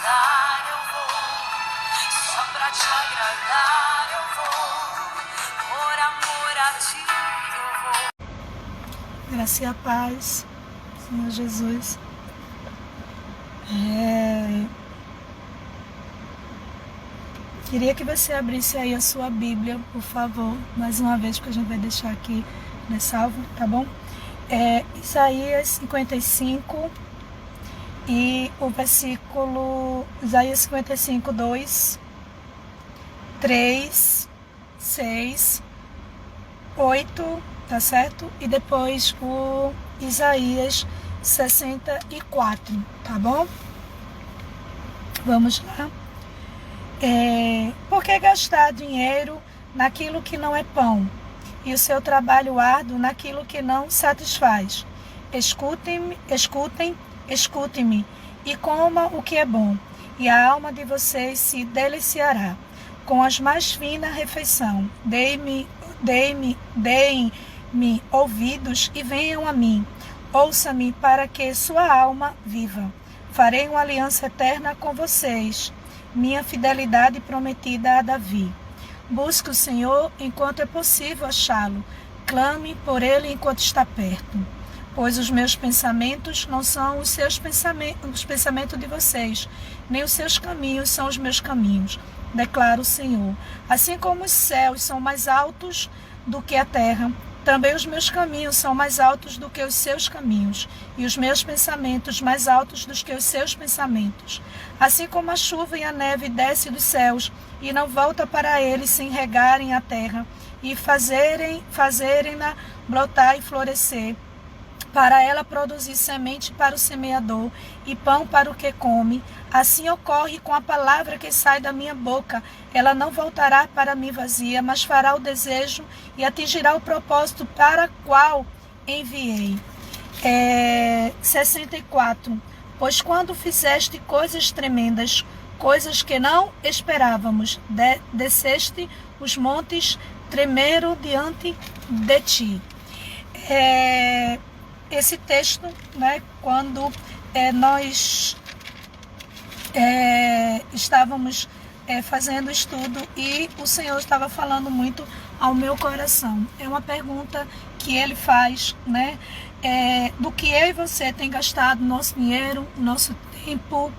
agradar eu vou, só pra te agradar eu vou, por amor a ti eu vou. Graça e a paz, Senhor Jesus. Queria que você abrisse aí a sua Bíblia, por favor, mais uma vez, porque a gente vai deixar aqui, né, salvo, tá bom? Isaías 55 e o versículo Isaías 55, 2, 3, 6, 8, tá certo? E depois o Isaías 64, tá bom? Vamos lá. Por que gastar dinheiro naquilo que não é pão, e o seu trabalho árduo naquilo que não satisfaz? Escutem-me, e coma o que é bom, e a alma de vocês se deliciará com as mais finas refeições. Deem-me ouvidos e venham a mim. Ouça-me para que sua alma viva. Farei uma aliança eterna com vocês, minha fidelidade prometida a Davi. Busque o Senhor enquanto é possível achá-lo. Clame por ele enquanto está perto. Pois os meus pensamentos não são os seus pensamentos, os pensamentos de vocês, nem os seus caminhos são os meus caminhos, declara o Senhor. Assim como os céus são mais altos do que a terra, também os meus caminhos são mais altos do que os seus caminhos, e os meus pensamentos mais altos do que os seus pensamentos. Assim como a chuva e a neve descem dos céus, e não volta para eles sem regarem a terra, e fazerem-na brotar e florescer, para ela produzir semente para o semeador e pão para o que come. Assim ocorre com a palavra que sai da minha boca. Ela não voltará para mim vazia, mas fará o desejo e atingirá o propósito para qual enviei. 64. Pois quando fizeste coisas tremendas, coisas que não esperávamos, desceste os montes, tremeram diante de ti. Esse texto, né, quando nós estávamos fazendo estudo e o Senhor estava falando muito ao meu coração. É uma pergunta que ele faz, né, do que eu e você tem gastado nosso dinheiro, nosso tempo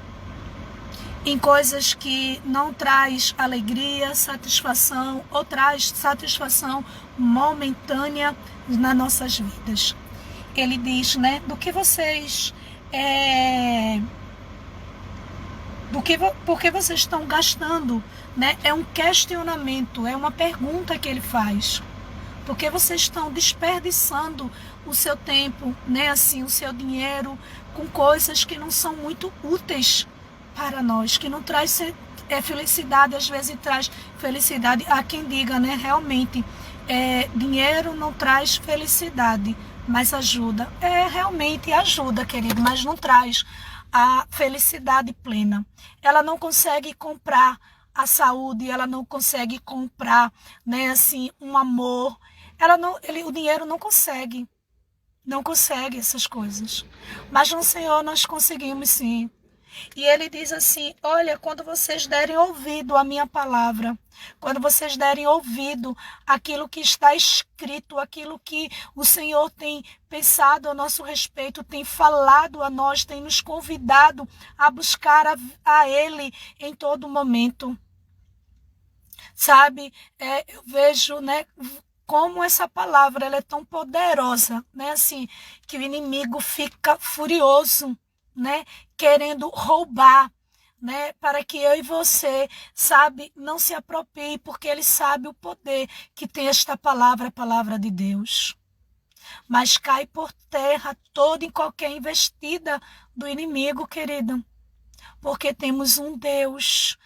em coisas que não traz alegria, satisfação, ou traz satisfação momentânea nas nossas vidas. Ele diz, né, do que vocês, por que vocês estão gastando, né? É um questionamento, é uma pergunta que ele faz. Por que vocês estão desperdiçando o seu tempo, né, assim, o seu dinheiro com coisas que não são muito úteis para nós, que não traz felicidade, às vezes traz felicidade. Há quem diga, né, realmente, dinheiro não traz felicidade, mas ajuda. Realmente ajuda, querido, mas não traz a felicidade plena. Ela não consegue comprar a saúde, ela não consegue comprar, né, assim, um amor. O dinheiro não consegue essas coisas. Mas no Senhor nós conseguimos sim. E ele diz assim, olha, quando vocês derem ouvido à minha palavra, quando vocês derem ouvido àquilo que está escrito, aquilo que o Senhor tem pensado a nosso respeito, tem falado a nós, tem nos convidado a buscar a Ele em todo momento. Sabe, eu vejo, né, como essa palavra ela é tão poderosa, né, assim, que o inimigo fica furioso, né, querendo roubar, né, para que eu e você, sabe, não se aproprie, porque ele sabe o poder que tem esta palavra, a palavra de Deus. Mas cai por terra toda e qualquer investida do inimigo, querido, porque temos um Deus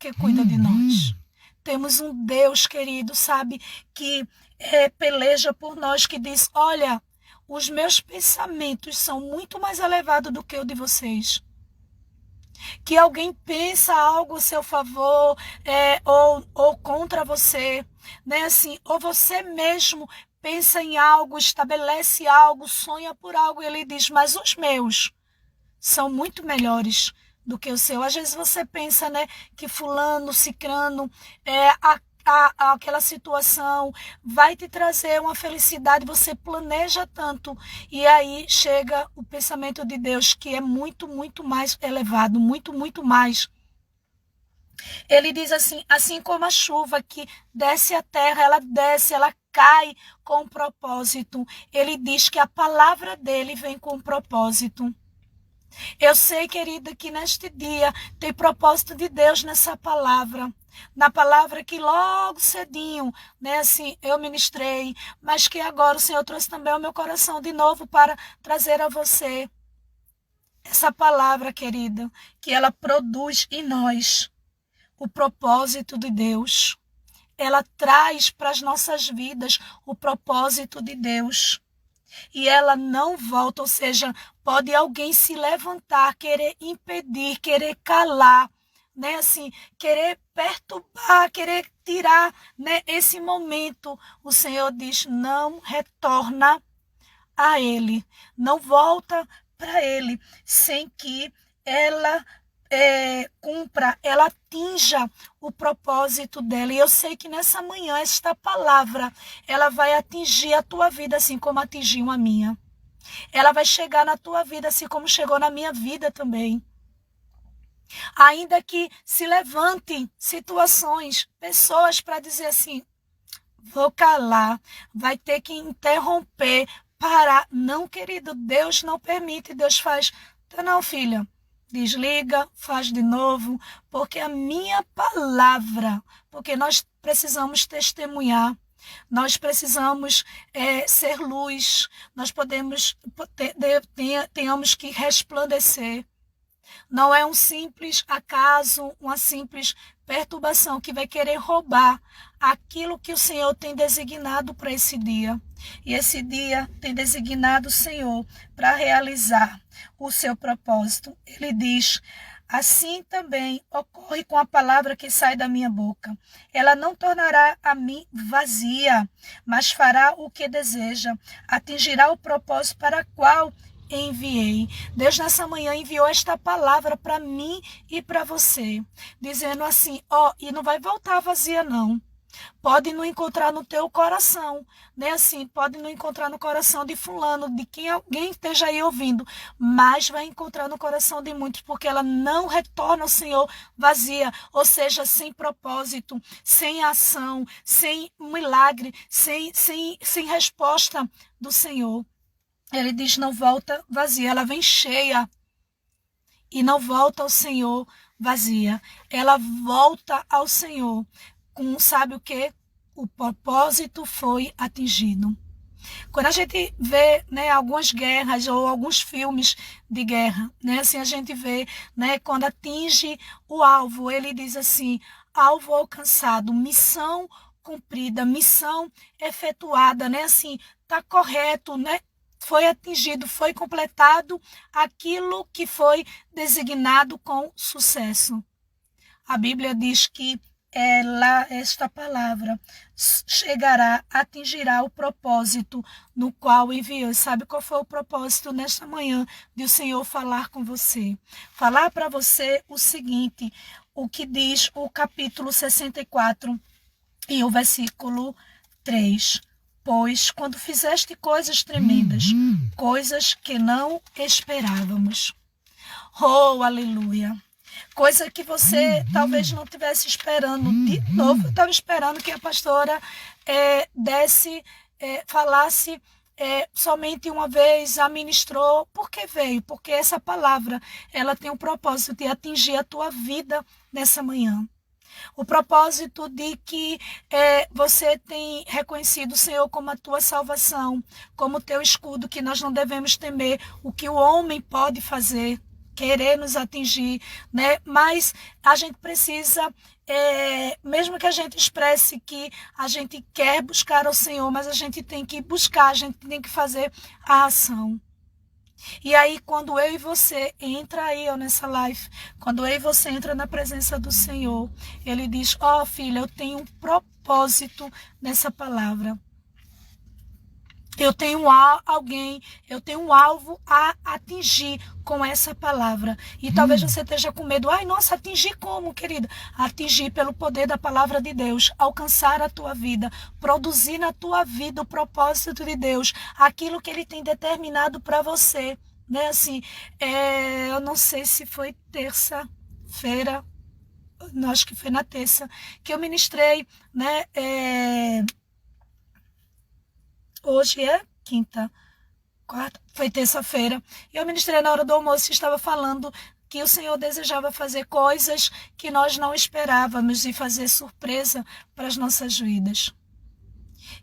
que cuida de nós. Temos um Deus, querido, sabe, que peleja por nós, que diz, olha, os meus pensamentos são muito mais elevados do que o de vocês. Que alguém pensa algo a seu favor, ou contra você, né? Assim, ou você mesmo pensa em algo, estabelece algo, sonha por algo, e ele diz, mas os meus são muito melhores do que o seu. Às vezes você pensa, né, que fulano, cicrano, aquela situação vai te trazer uma felicidade, você planeja tanto, e aí chega o pensamento de Deus, que é muito, muito mais elevado, muito, muito mais. Ele diz assim, assim como a chuva que desce à terra, ela desce, ela cai com propósito. Ele diz que a palavra dele vem com propósito. Eu sei, querida, que neste dia tem propósito de Deus nessa palavra. Na palavra que logo cedinho, né, assim, eu ministrei, mas que agora o Senhor trouxe também ao meu coração de novo para trazer a você essa palavra, querida, que ela produz em nós o propósito de Deus. Ela traz para as nossas vidas o propósito de Deus. E ela não volta, ou seja, pode alguém se levantar, querer impedir, querer calar, né, assim, querer perturbar, querer tirar, né, esse momento. O Senhor diz, não retorna a Ele, não volta para Ele, sem que ela cumpra, ela atinja o propósito dela. E eu sei que nessa manhã esta palavra, ela vai atingir a tua vida assim como atingiu a minha. Ela vai chegar na tua vida assim como chegou na minha vida também. Ainda que se levantem situações, pessoas para dizer assim, vou calar, vai ter que interromper, parar. Não, querido, Deus não permite, Deus faz. Não, filha. Desliga, faz de novo, porque a minha palavra, porque nós precisamos testemunhar, nós precisamos ser luz, nós tenhamos que resplandecer. Não é um simples acaso, uma simples perturbação que vai querer roubar aquilo que o Senhor tem designado para esse dia. E esse dia tem designado o Senhor para realizar o seu propósito. Ele diz, assim também ocorre com a palavra que sai da minha boca. Ela não tornará a mim vazia, mas fará o que deseja, atingirá o propósito para qual enviei. Deus nessa manhã enviou esta palavra para mim e para você, dizendo assim, e não vai voltar vazia não. Pode não encontrar no teu coração, né? Assim, pode não encontrar no coração de fulano, de quem alguém esteja aí ouvindo, mas vai encontrar no coração de muitos, porque ela não retorna ao Senhor vazia, ou seja, sem propósito, sem ação, sem milagre, sem resposta do Senhor. Ele diz, não volta vazia, ela vem cheia e não volta ao Senhor vazia. Ela volta ao Senhor com, sabe o quê? O propósito foi atingido. Quando a gente vê, né, algumas guerras ou alguns filmes de guerra, né, assim a gente vê, né, quando atinge o alvo, ele diz assim, alvo alcançado, missão cumprida, missão efetuada, né, assim, tá correto, né? Foi atingido, foi completado aquilo que foi designado com sucesso. A Bíblia diz que esta palavra chegará, atingirá o propósito no qual enviou. Sabe qual foi o propósito nesta manhã de o Senhor falar com você? Falar para você o seguinte, o que diz o capítulo 64 e o versículo 3. Pois quando fizeste coisas tremendas, coisas que não esperávamos. Oh, aleluia! Coisa que você talvez não estivesse esperando. De novo, eu estava esperando que a pastora falasse somente uma vez, a ministrou. Por que veio? Porque essa palavra, ela tem um propósito de atingir a tua vida nessa manhã. O propósito de que você tem reconhecido o Senhor como a tua salvação, como o teu escudo, que nós não devemos temer o que o homem pode fazer, querer nos atingir, né? Mas a gente precisa, mesmo que a gente expresse que a gente quer buscar ao Senhor, mas a gente tem que buscar, a gente tem que fazer a ação. E aí, quando eu e você entra aí nessa live, quando eu e você entra na presença do Senhor, Ele diz, filha, eu tenho um propósito nessa palavra. Eu tenho alguém, eu tenho um alvo a atingir com essa palavra. E talvez você esteja com medo. Ai, nossa, atingir como, querida? Atingir pelo poder da palavra de Deus. Alcançar a tua vida. Produzir na tua vida o propósito de Deus. Aquilo que Ele tem determinado para você. Né? Assim, eu não sei se foi terça-feira. Acho que foi na terça. Que eu ministrei, né? Hoje é quinta, quarta, foi terça-feira. E eu ministrei na hora do almoço e estava falando que o Senhor desejava fazer coisas que nós não esperávamos e fazer surpresa para as nossas vidas.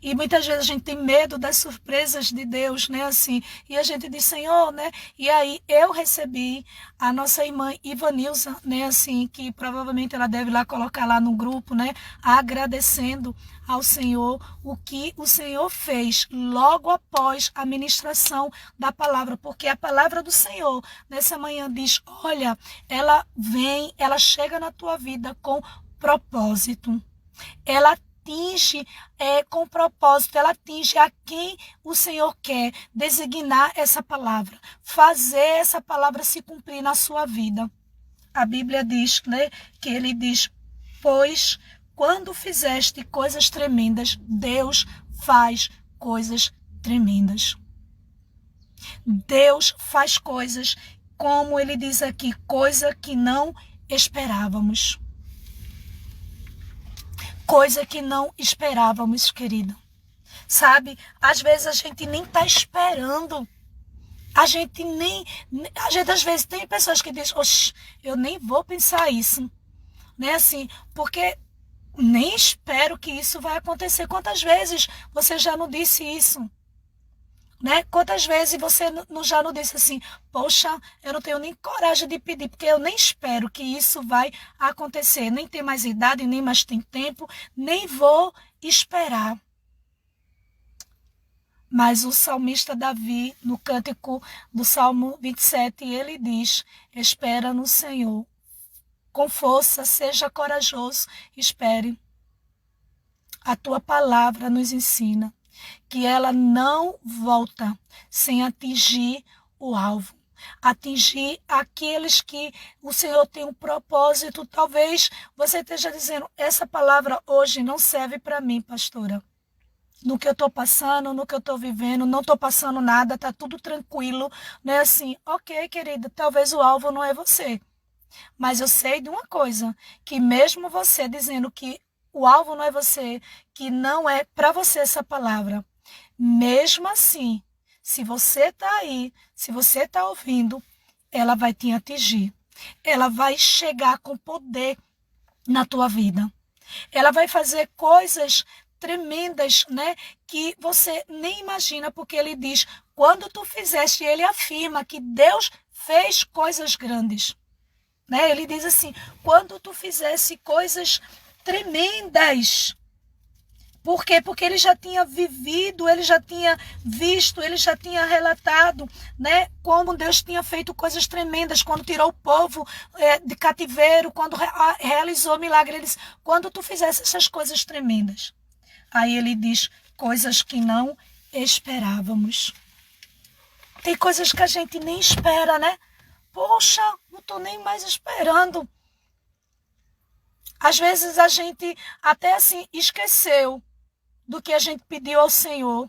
E muitas vezes a gente tem medo das surpresas de Deus, né? Assim, e a gente diz, Senhor, né? E aí eu recebi a nossa irmã Ivanilza, né? Assim, que provavelmente ela deve lá colocar lá no grupo, né? Agradecendo ao Senhor o que o Senhor fez logo após a ministração da palavra. Porque a palavra do Senhor nessa manhã diz, olha, ela vem, ela chega na tua vida com propósito. Ela atinge com propósito, ela atinge a quem o Senhor quer designar essa palavra, fazer essa palavra se cumprir na sua vida. A Bíblia diz, né, que ele diz, pois quando fizeste coisas tremendas, Deus faz coisas tremendas. Deus faz coisas, como ele diz aqui, coisa que não esperávamos. Coisa que não esperávamos, querido. Sabe? Às vezes a gente nem está esperando. A gente às vezes tem pessoas que dizem, oxe, eu nem vou pensar isso. Né? Assim, porque nem espero que isso vai acontecer. Quantas vezes você já não disse isso? Né? Quantas vezes você já não disse assim, poxa, eu não tenho nem coragem de pedir, porque eu nem espero que isso vai acontecer. Nem tem mais idade, nem mais tem tempo, nem vou esperar. Mas o salmista Davi, no cântico do Salmo 27, ele diz, espera no Senhor. Com força, seja corajoso, espere. A tua palavra nos ensina que ela não volta sem atingir o alvo. Atingir aqueles que o Senhor tem um propósito. Talvez você esteja dizendo, essa palavra hoje não serve para mim, pastora. No que eu estou passando, no que eu estou vivendo, não estou passando nada, está tudo tranquilo. Não é assim, ok, querida, talvez o alvo não é você. Mas eu sei de uma coisa, que mesmo você dizendo que o alvo não é você, que não é para você essa palavra, mesmo assim, se você está aí, se você está ouvindo, ela vai te atingir. Ela vai chegar com poder na tua vida. Ela vai fazer coisas tremendas, né? Que você nem imagina, porque ele diz, quando tu fizeste, ele afirma que Deus fez coisas grandes. Né? Ele diz assim, quando tu fizesse coisas tremendas. Por quê? Porque ele já tinha vivido, ele já tinha visto, ele já tinha relatado, né, como Deus tinha feito coisas tremendas, quando tirou o povo de cativeiro, quando realizou milagre. Ele disse, quando tu fizesse essas coisas tremendas. Aí ele diz, coisas que não esperávamos. Tem coisas que a gente nem espera, né? Poxa, não estou nem mais esperando. Às vezes a gente até assim esqueceu do que a gente pediu ao Senhor.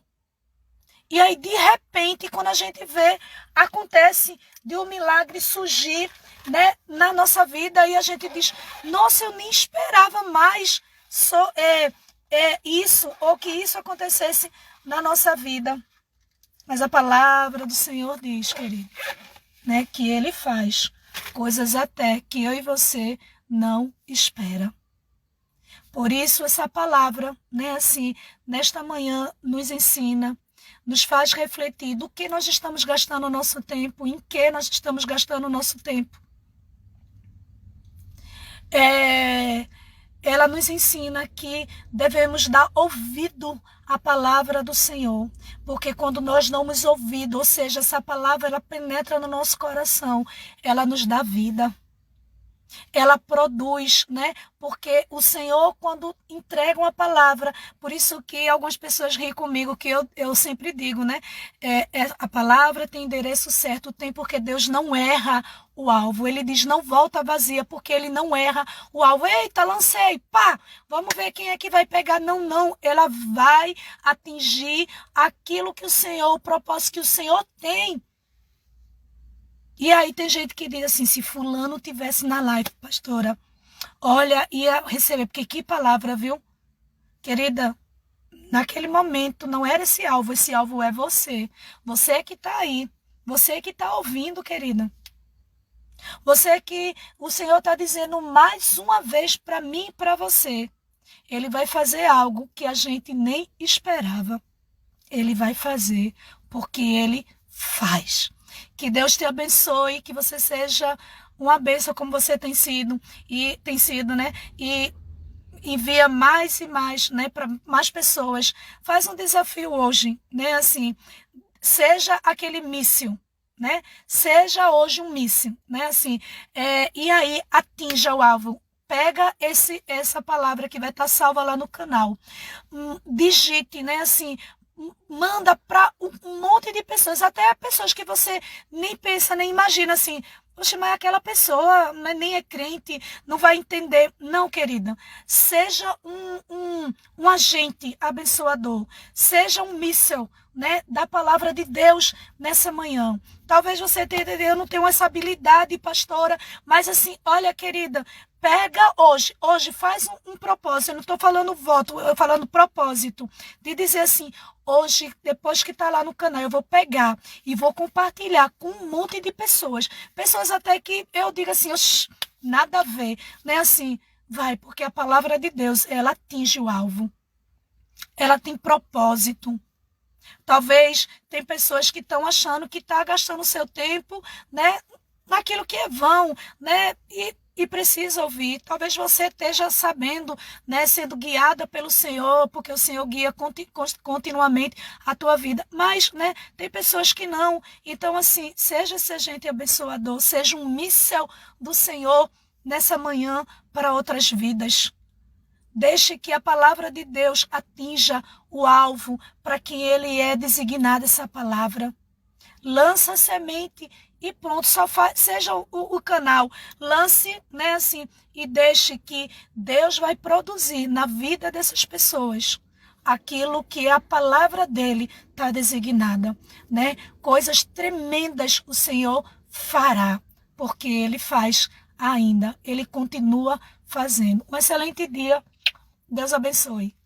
E aí, de repente, quando a gente vê, acontece de um milagre surgir, né, na nossa vida. E a gente diz, nossa, eu nem esperava mais isso, ou que isso acontecesse na nossa vida. Mas a palavra do Senhor diz, querido, né, que Ele faz coisas até que eu e você não espera. Por isso essa palavra, né, assim, nesta manhã nos ensina, nos faz refletir do que nós estamos gastando o nosso tempo, em que nós estamos gastando o nosso tempo. Ela nos ensina que devemos dar ouvido à palavra do Senhor, porque quando nós damos ouvido, ou seja, essa palavra ela penetra no nosso coração, ela nos dá vida. ela produz, né? Porque o Senhor, quando entrega uma palavra, por isso que algumas pessoas riem comigo, que eu sempre digo, né? A palavra tem endereço certo, tem, porque Deus não erra o alvo. Ele diz, não volta vazia, porque ele não erra o alvo. Eita, lancei, pá, vamos ver quem é que vai pegar. Não, não, ela vai atingir aquilo que o Senhor, o propósito que o Senhor tem. E aí tem gente que diz assim, se fulano tivesse na live, pastora, olha, ia receber, porque que palavra, viu? Querida, naquele momento não era esse alvo é você. Você que está aí, você que está ouvindo, querida. Você que o Senhor está dizendo mais uma vez para mim e para você. Ele vai fazer algo que a gente nem esperava. Ele vai fazer porque Ele faz. Que Deus te abençoe, que você seja uma bênção como você tem sido, né? E envia mais e mais, né, para mais pessoas. Faz um desafio hoje, né? Assim, seja aquele míssil, né? Seja hoje um míssil, né? Assim, e aí atinja o alvo. Pega essa palavra que vai estar salva lá no canal. Digite, né? Assim, manda para um monte de pessoas, até pessoas que você nem pensa, nem imagina assim. Poxa, mas aquela pessoa nem é crente, não vai entender. Não, querida. Seja um agente abençoador. Seja um míssil, né, da palavra de Deus nessa manhã. Talvez você tenha, eu não tenho essa habilidade, pastora, mas assim, olha, querida, pega hoje faz um propósito, eu não estou falando voto, eu falando propósito, de dizer assim, hoje, depois que está lá no canal, eu vou pegar e vou compartilhar com um monte de pessoas até que eu diga assim, nada a ver, né, assim, vai, porque a palavra de Deus, ela atinge o alvo, ela tem propósito. Talvez tem pessoas que estão achando que está gastando seu tempo, né, naquilo que é vão, né, e precisa ouvir. Talvez você esteja sabendo, né, sendo guiada pelo Senhor, porque o Senhor guia continuamente a tua vida. Mas, né, tem pessoas que não. Então, assim, seja esse agente abençoador, seja um míssil do Senhor nessa manhã para outras vidas. Deixe que a palavra de Deus atinja o alvo para quem ele é designado essa palavra. Lança a semente e pronto, seja o canal. Lance, né, assim, e deixe que Deus vai produzir na vida dessas pessoas aquilo que a palavra dele está designada, né? Coisas tremendas o Senhor fará, porque ele faz ainda, ele continua fazendo. Um excelente dia. Deus abençoe.